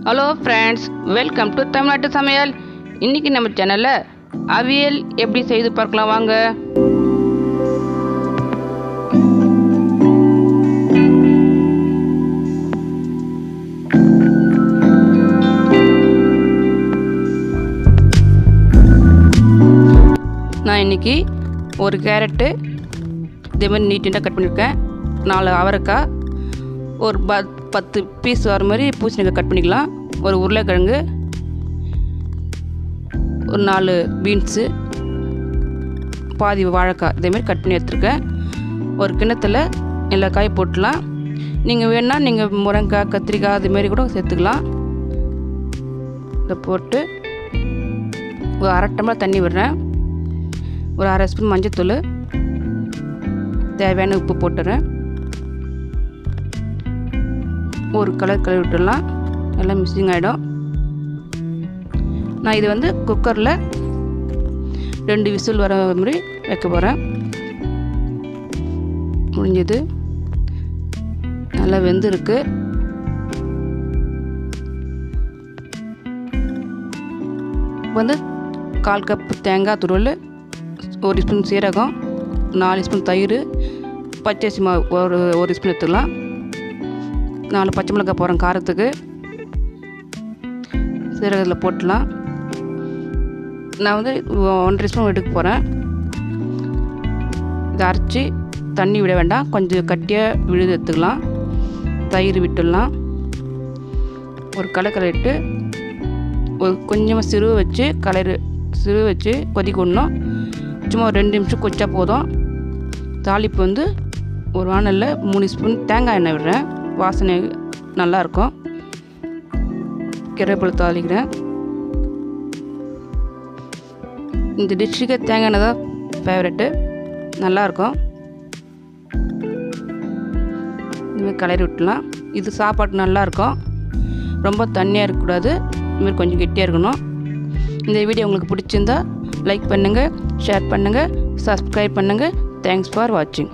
Hello friends, welcome to Tamil நாட்டு சமையல். இன்றைக்கி நம்ம சேனலில் அவியல் எப்படி செய்து பார்க்கலாம் வாங்க. நான் இன்றைக்கி ஒரு கேரட்டு இதே மாதிரி நீட்டாக கட் பண்ணியிருக்கேன். 4 அவரைக்காய், ஒரு 10 பீஸ் வர மாதிரி பூசணிக்காய் கட் பண்ணிக்கலாம். ஒரு உருளைக்கிழங்கு, ஒரு 4 பீன்ஸு, பாதி வாழைக்காய் இதேமாரி கட் பண்ணி எடுத்துருக்கேன். ஒரு கிண்ணத்தில் எல்லா காய் போட்டுடலாம். நீங்கள் வேணால் நீங்கள் முருங்கைக்காய், கத்திரிக்காய் அதுமாரி கூட சேர்த்துக்கலாம். இதை போட்டு ஒரு 1/2 டம்ளர் தண்ணி விடுறேன். ஒரு 1/2 ஸ்பூன் மஞ்சத்தூள், தேவையான உப்பு போட்டுறேன். ஒரு கழுவி விட்டுடலாம். எல்லாம் மிக்சிங் ஆகிடும். நான் இது குக்கரில் 2 விசில் வர மாதிரி வைக்க போகிறேன். முடிஞ்சது, நல்லா வெந்திருக்கு. வந்து 1/4 கப் தேங்காய் துருவல், 1 ஸ்பூன் சீரகம், 4 ஸ்பூன் தயிர், பச்சரிசி மாவு ஒரு ஸ்பூன் எடுத்துக்கலாம். 4 பச்சை மிளகாய் போடுறேன் காரத்துக்கு. சீரகத்தில் போட்டுடலாம். நான் 1.5 ஸ்பூன் எடுக்க போகிறேன். இதை அரைச்சி தண்ணி விட வேண்டாம், கொஞ்சம் கட்டியாக விழுது எடுத்துக்கலாம். தயிர் விட்டுடலாம். ஒரு கலரிட்டு ஒரு கொஞ்சமாக சிறு வச்சு கொதிக்க விடணும். சும்மா ஒரு 2 நிமிஷம் கொதிச்சா போதும். தாளிப்பு ஒரு வானலில் 3 ஸ்பூன் தேங்காய் எண்ணெய் விடுறேன். வாசனை நல்லாயிருக்கும். கருவேப்பிலை தாளிக்கிறேன். இந்த டிஷ்ஷுக்கு தேங்காய் எண்ணெய் தான் ஃபேவரெட்டு, நல்லாயிருக்கும். இதுமாதிரி கலரி விட்டுலாம். இது சாப்பாடு நல்லாயிருக்கும். ரொம்ப தண்ணியாக இருக்கக்கூடாது, இதுமாதிரி கொஞ்சம் கெட்டியாக இருக்கணும். இந்த வீடியோ உங்களுக்கு பிடிச்சிருந்தா லைக் பண்ணுங்கள், ஷேர் பண்ணுங்கள், சப்ஸ்கிரைப் பண்ணுங்கள். தேங்க்ஸ் ஃபார் வாட்சிங்.